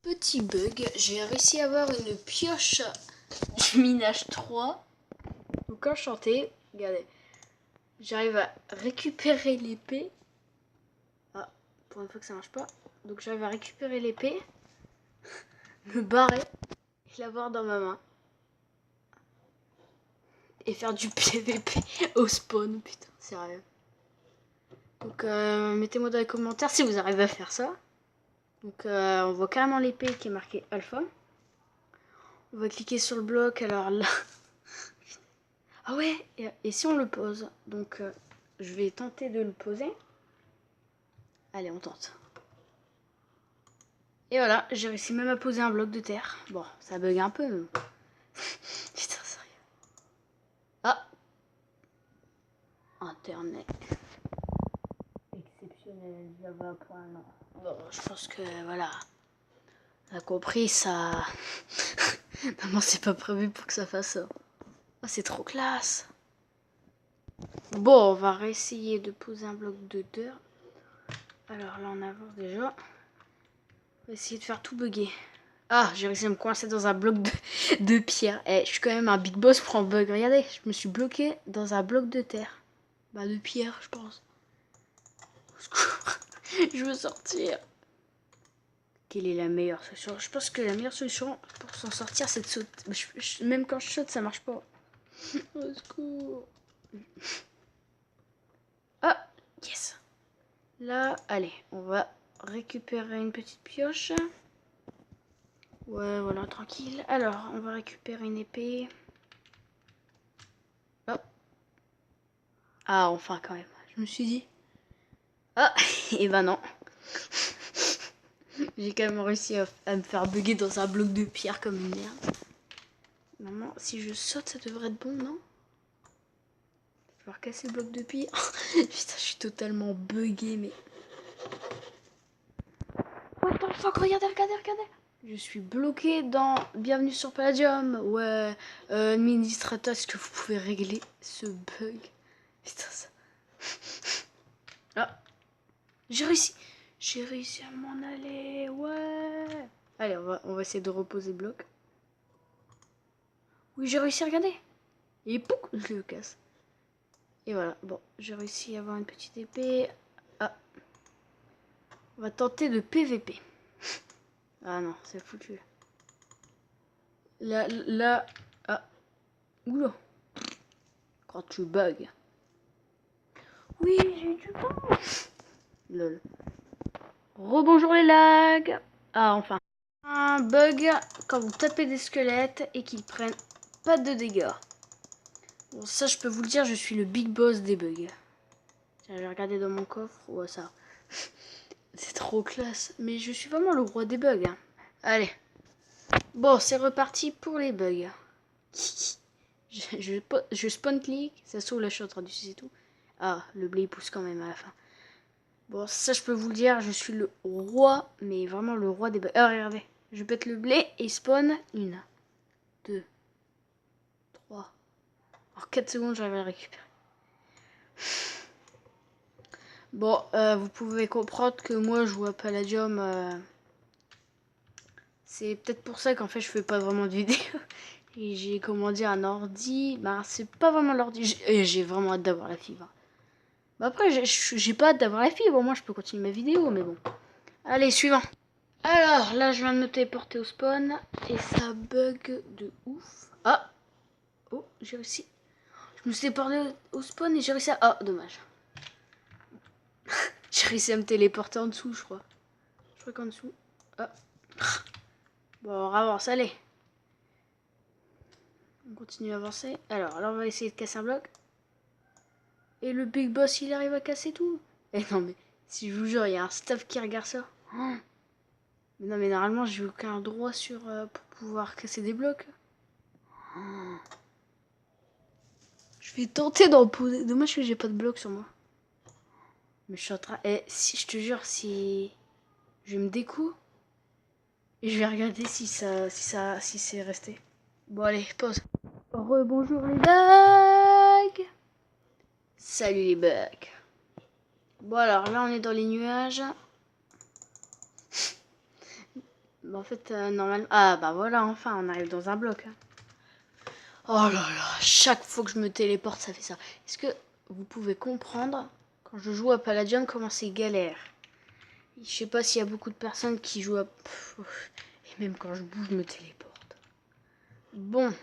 Petit bug, j'ai réussi à avoir une pioche du minage 3. Donc enchanté, regardez, j'arrive à récupérer l'épée. Ah, pour une fois que ça marche pas. Donc j'arrive à récupérer l'épée, me barrer et l'avoir dans ma main. Et faire du PVP au spawn, putain, sérieux. Donc mettez-moi dans les commentaires si vous arrivez à faire ça. Donc on voit carrément l'épée qui est marquée alpha. On va cliquer sur le bloc, alors là... Ah ouais, et si on le pose? Donc je vais tenter de le poser. Allez, on tente. Et voilà, j'ai réussi même à poser un bloc de terre. Bon, ça bug un peu, mais bon. Putain, sérieux. Ah! Internet. Exceptionnel, Java.non. Bon, je pense que, voilà. On a compris, ça... Maman, c'est pas prévu pour que ça fasse ça. Ah, c'est trop classe. Bon, on va réessayer de poser un bloc de terre. Alors là, on avance déjà. On va essayer de faire tout bugger. Ah, j'ai réussi à me coincer dans un bloc de pierre. Eh, je suis quand même un big boss pour un bug. Regardez, je me suis bloqué dans un bloc de terre. Bah, de pierre, je pense. Au secours. Je veux sortir. Quelle est la meilleure solution? Je pense que la meilleure solution pour s'en sortir, c'est de sauter. Même quand je saute, ça marche pas. Au secours. Ah, yes. Là, allez, on va récupérer une petite pioche. Ouais, voilà, tranquille. Alors, on va récupérer une épée. Hop. Ah, enfin, quand même. Je me suis dit. Ah, et ben non. J'ai quand même réussi à me faire bugger dans un bloc de pierre comme une merde. Normalement, si je saute, ça devrait être bon, non? Il va falloir casser le bloc de pierre. Putain, je suis totalement bugué, mais... What the fuck, regardez, regardez, regardez. Je suis bloqué dans Bienvenue sur Palladium. Ouais, administrateur, est-ce que vous pouvez régler ce bug? Putain, ça... Ah, j'ai réussi. J'ai réussi à m'en aller, ouais. Allez, on va essayer de reposer le bloc. Oui, j'ai réussi à regarder. Et pouc, je le casse. Et voilà, bon, j'ai réussi à avoir une petite épée. Ah, on va tenter de PVP. Ah non, c'est foutu. Là, ah, oula. Quand tu bugs. Oui, j'ai eu du temps. Lol. Rebonjour les lags. Ah, enfin. Un bug quand vous tapez des squelettes et qu'ils prennent pas de dégâts. Bon, ça, je peux vous le dire, je suis le big boss des bugs. Tiens, je vais regarder dans mon coffre. Ouais, ça. C'est trop classe. Mais je suis vraiment le roi des bugs. Hein. Allez. Bon, c'est reparti pour les bugs. Je spawn click. Ça sauve, là, je suis en train d'utiliser tout. Ah, le blé pousse quand même à la fin. Bon, ça, je peux vous le dire, je suis le roi, mais vraiment le roi des bugs. Ah, regardez. Je pète le blé et spawn. 1, 2, 3. En 4 secondes, j'arrive à le récupérer. Bon, vous pouvez comprendre que moi, je joue à Palladium. C'est peut-être pour ça qu'en fait, je fais pas vraiment de vidéos. Et j'ai commandé un ordi. Bah, c'est pas vraiment l'ordi. J'ai vraiment hâte d'avoir la fibre. Bah, après, j'ai pas hâte d'avoir la fibre. Moi, je peux continuer ma vidéo, mais bon. Allez, suivant. Alors, là, je viens de me téléporter au spawn. Et ça bug de ouf. Ah! Oh, j'ai réussi. Je me suis téléporté au spawn et j'ai réussi à... Ah, dommage. J'ai réussi à me téléporter en dessous, je crois. Je crois qu'en dessous. Ah. Bon, on avance, allez. On continue à avancer. Alors, là, on va essayer de casser un bloc. Et le big boss, il arrive à casser tout. Eh non, mais si je vous jure, il y a un staff qui regarde ça. Oh. Mais non, mais normalement, j'ai aucun droit sur pour pouvoir casser des blocs. Oh. Je vais tenter d'en poser. Dommage que j'ai pas de bloc sur moi. Mais je suis en train... Eh, si, je te jure, si... Je me découpe. Et je vais regarder si c'est resté. Bon, allez, pause. Rebonjour les bugs. Salut les bugs. Bon, alors là, on est dans les nuages. En fait, normalement... Ah, bah voilà, enfin, on arrive dans un bloc. Hein. Oh là là, chaque fois que je me téléporte, ça fait ça. Est-ce que vous pouvez comprendre, quand je joue à Palladium, comment c'est galère? Je sais pas s'il y a beaucoup de personnes qui jouent à... Et même quand je bouge, je me téléporte. Bon,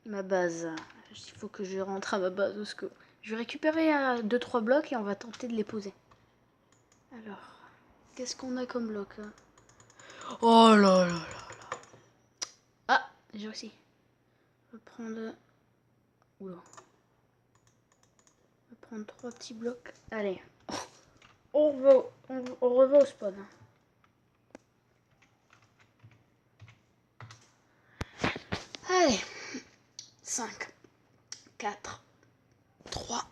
ma base. Il faut que je rentre à ma base. Parce que je vais récupérer 2-3 blocs et on va tenter de les poser. Alors, qu'est-ce qu'on a comme bloc là? Oh là là là là. Ah, j'ai réussi. On va prendre... Oula. On va prendre 3 petits blocs. Allez. On revient au spawn. Allez. 5, 4, 3,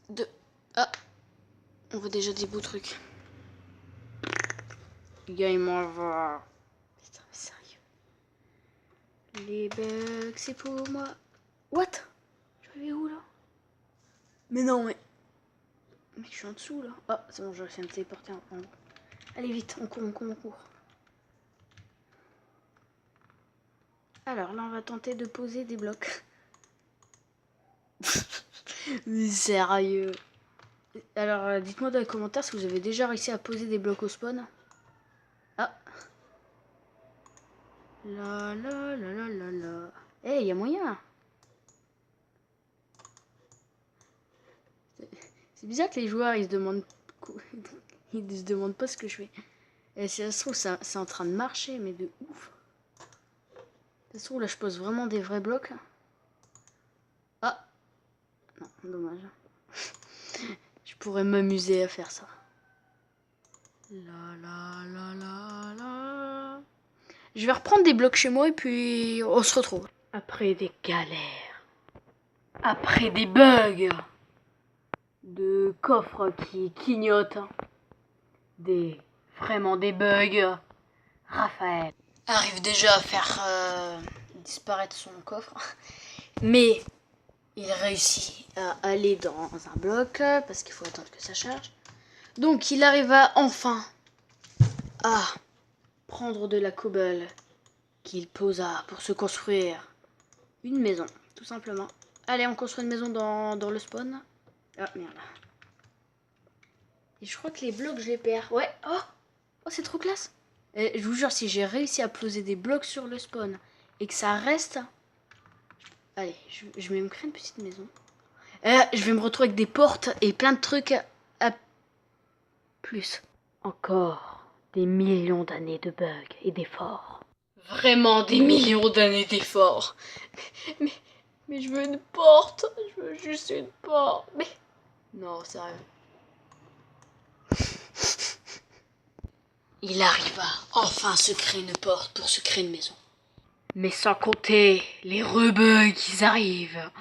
2. Ah. On voit déjà des beaux trucs. Game over. Putain, mais sérieux. Les bugs, c'est pour moi. What? Je vais où là? Mais non, mais... Mec, je suis en dessous là. Ah, c'est bon, j'ai réussi à me téléporter en haut. Allez, vite, on court, on court, on court. Alors là, on va tenter de poser des blocs. Mais sérieux. Alors, dites-moi dans les commentaires si vous avez déjà réussi à poser des blocs au spawn. Ah. La la la la la la. Eh, il y a moyen. C'est bizarre que les joueurs, ils se demandent... Ils se demandent pas ce que je fais. Et si ça se trouve, c'est en train de marcher, mais de ouf. Ça se trouve, là, je pose vraiment des vrais blocs. Ah. Non, dommage. Je pourrais m'amuser à faire ça. La la la la la. Je vais reprendre des blocs chez moi et puis on se retrouve. Après des galères. Après des bugs. De coffres qui clignotent. Vraiment des bugs. Raphaël arrive déjà à faire disparaître son coffre. Mais il réussit à aller dans un bloc parce qu'il faut attendre que ça charge. Donc il arriva enfin à prendre de la cobble qu'il posa pour se construire une maison, tout simplement. Allez, on construit une maison dans le spawn. Ah merde. Et je crois que les blocs je les perds. Ouais, oh c'est trop classe. Et je vous jure, si j'ai réussi à poser des blocs sur le spawn et que ça reste... Allez, je vais me créer une petite maison. Je vais me retrouver avec des portes et plein de trucs à plus. Encore des millions d'années de bugs et d'efforts. Vraiment des millions d'années d'efforts. Mais je veux une porte. Je veux juste une porte. Mais... Non, sérieux. Il arriva enfin à se créer une porte pour se créer une maison. Mais sans compter les rebugs qui arrivent.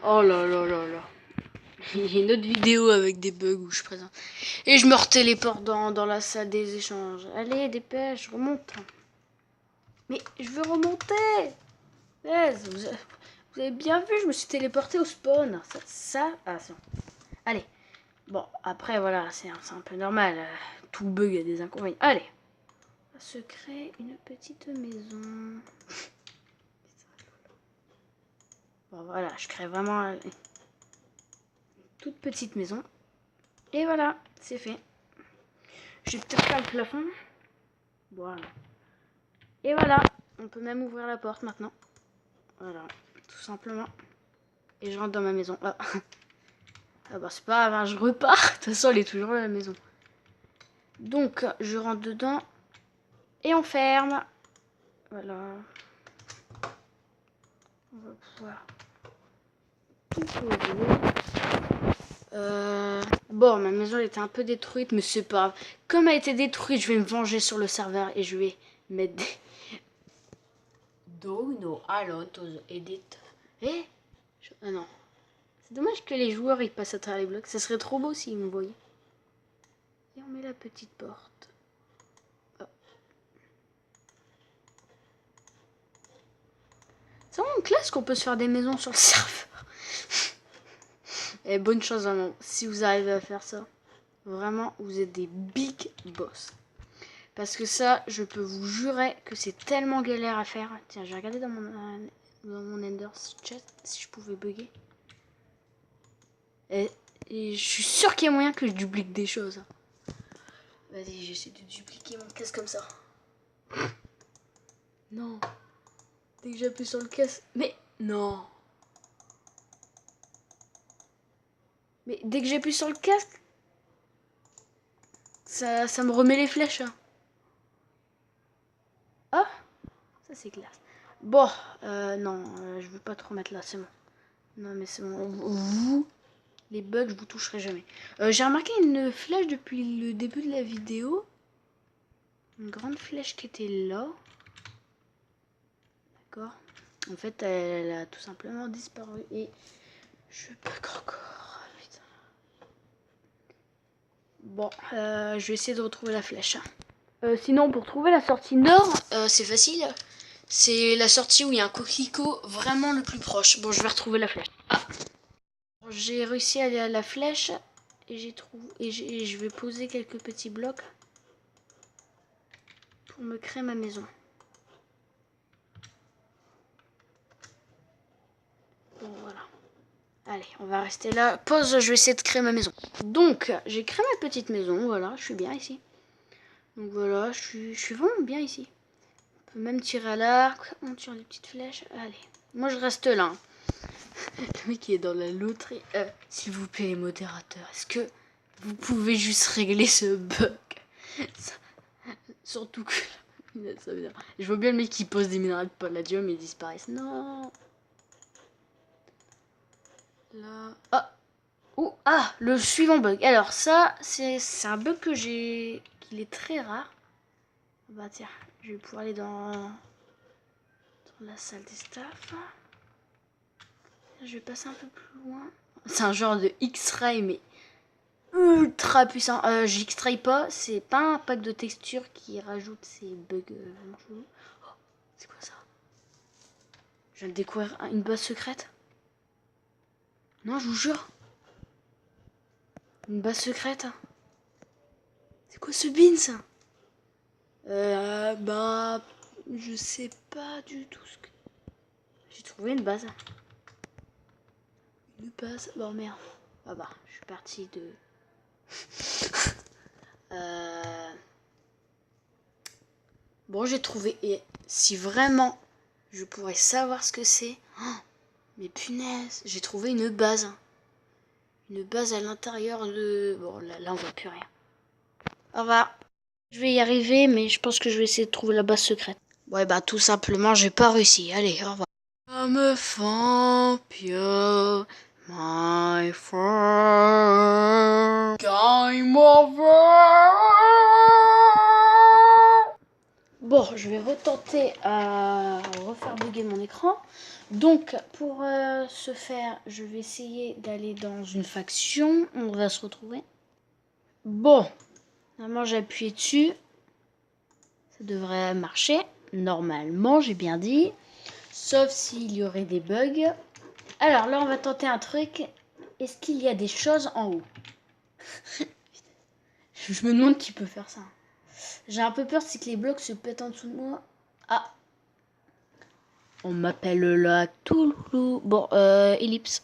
Oh là là là là. Il y a une autre vidéo avec des bugs où je présente. Et je me retéléporte dans la salle des échanges. Allez, dépêche, remonte. Mais je veux remonter. Vous avez bien vu, je me suis téléporté au spawn. Ah, c'est bon. Allez. Bon, après, voilà, c'est un peu normal. Tout bug a des inconvénients. Allez. On va se créer une petite maison. Bon, voilà, je crée vraiment une toute petite maison. Et voilà, c'est fait. Je vais peut-être faire le plafond. Voilà. Et voilà, on peut même ouvrir la porte maintenant. Voilà, tout simplement. Et je rentre dans ma maison. Ah, ah bah c'est pas grave, hein, je repars. De toute façon, elle est toujours là, la maison. Donc, je rentre dedans. Et on ferme. Voilà. On va pouvoir tout poser. Bon, ma maison était un peu détruite, mais c'est pas grave. Comme elle a été détruite, je vais me venger sur le serveur et je vais mettre des... No alontos edit. Ah non. C'est dommage que les joueurs ils passent à travers les blocs. Ça serait trop beau s'ils me voyaient. Et on met la petite porte. Oh. C'est vraiment classe qu'on peut se faire des maisons sur le serveur. Et bonne chance vraiment si vous arrivez à faire ça. Vraiment, vous êtes des big boss. Parce que ça, je peux vous jurer que c'est tellement galère à faire. Tiens, je vais regarder dans mon Ender Chest si je pouvais bugger. Et je suis sûr qu'il y a moyen que je duplique des choses. Vas-y, j'essaie de dupliquer mon casque comme ça. Non. Dès que j'appuie sur le casque... Mais non. Mais dès que j'appuie sur le casque, ça me remet les flèches. Ah, ça c'est classe. Bon, non, je veux pas trop mettre là, c'est bon. Non mais c'est bon. Vous, les bugs, je vous toucherai jamais. J'ai remarqué une flèche depuis le début de la vidéo. Une grande flèche qui était là. D'accord. En fait, elle a tout simplement disparu et je bug encore. Putain. Bon, je vais essayer de retrouver la flèche. Sinon, pour trouver la sortie nord, c'est facile. C'est la sortie où il y a un coquelicot vraiment le plus proche. Bon, je vais retrouver la flèche. Ah. J'ai réussi à aller à la flèche et j'ai trouvé et je vais poser quelques petits blocs pour me créer ma maison. Bon, voilà. Allez, on va rester là. Pause, je vais essayer de créer ma maison. Donc, j'ai créé ma petite maison. Voilà, je suis bien ici. Donc voilà, je suis vraiment bien ici. On peut même tirer à l'arc. On tire les petites flèches. Allez, moi je reste là. Le mec qui est dans la loterie. S'il vous plaît, les modérateurs, est-ce que vous pouvez juste régler ce bug? Ça, surtout que... Ça veut dire... Je vois bien le mec qui pose des minéraux de palladium et ils disparaissent. Non. Là... Ah. Oh, ah, le suivant bug. Alors ça, c'est un bug que j'ai... qu'il est très rare. Bah tiens, je vais pouvoir aller dans la salle des staffs. Je vais passer un peu plus loin. C'est un genre de X-Ray, mais ultra puissant. J'extrais pas, c'est pas un pack de texture qui rajoute ces bugs vraiment chelous. Oh, c'est quoi ça? Je viens de découvrir une base secrète. Non, je vous jure. Une base secrète. C'est quoi ce bin ça? Bah, je sais pas du tout ce que... J'ai trouvé une base. Une base. Bon merde. Ah bah, je suis partie de... Bon, j'ai trouvé. Et si vraiment je pourrais savoir ce que c'est. Oh, mais punaise, j'ai trouvé une base. Une base à l'intérieur de... Bon, là on voit plus rien. Au revoir. Je vais y arriver, mais je pense que je vais essayer de trouver la base secrète. Ouais, bah tout simplement, j'ai pas réussi. Allez, au revoir. I'm a vampire, my friend. Game over. Bon, je vais retenter à refaire bugger mon écran. Donc, pour ce faire, je vais essayer d'aller dans une faction. On va se retrouver. Bon, normalement j'ai appuyé dessus. Ça devrait marcher. Normalement, j'ai bien dit. Sauf s'il y aurait des bugs. Alors là, on va tenter un truc. Est-ce qu'il y a des choses en haut? Je me demande qui peut faire ça. J'ai un peu peur, c'est que les blocs se pètent en dessous de moi. Ah. On m'appelle la Touloulou. Bon, ellipse.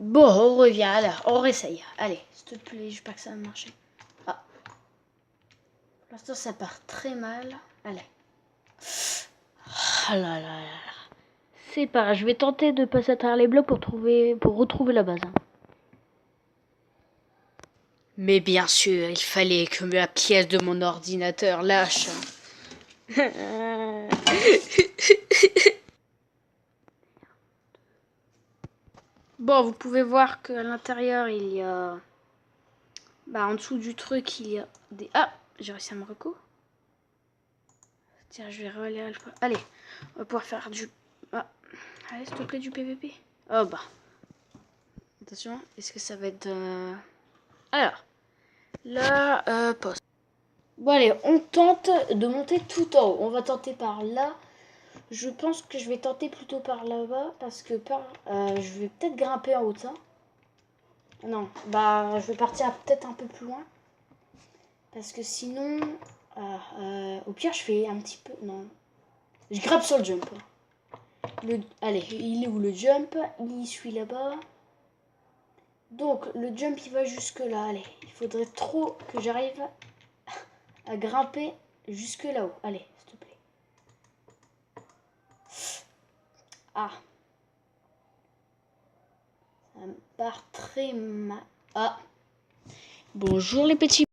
Bon, on revient. Alors, on réessaye. Allez, s'il te plaît, j'espère que ça va marcher. Ah. Pour l'instant, ça part très mal. Allez. Ah là là là. C'est pas grave, je vais tenter de passer à travers les blocs pour retrouver la base. Mais bien sûr, il fallait que la pièce de mon ordinateur lâche. Bon, vous pouvez voir qu'à l'intérieur, il y a... Bah, en dessous du truc, il y a des... Ah, j'ai réussi à me reco. Tiens, je vais relayer Alpha. Allez, on va pouvoir faire du... Ah, allez, s'il te plaît, du PVP. Oh, bah. Attention, est-ce que ça va être... Alors, là, poste. Bon, allez, on tente de monter tout en haut. On va tenter par là. Je pense que je vais tenter plutôt par là-bas, parce que je vais peut-être grimper en haut de ça. Non, bah, je vais partir peut-être un peu plus loin. Parce que sinon... au pire, je fais un petit peu... Non. Je grappe sur le jump. Allez, il est où le jump? Il suit là-bas. Donc, le jump, il va jusque là. Allez, il faudrait trop que j'arrive à grimper jusque là-haut. Allez, s'il te plaît. Ah. Ça me part très mal. Ah. Bonjour les petits.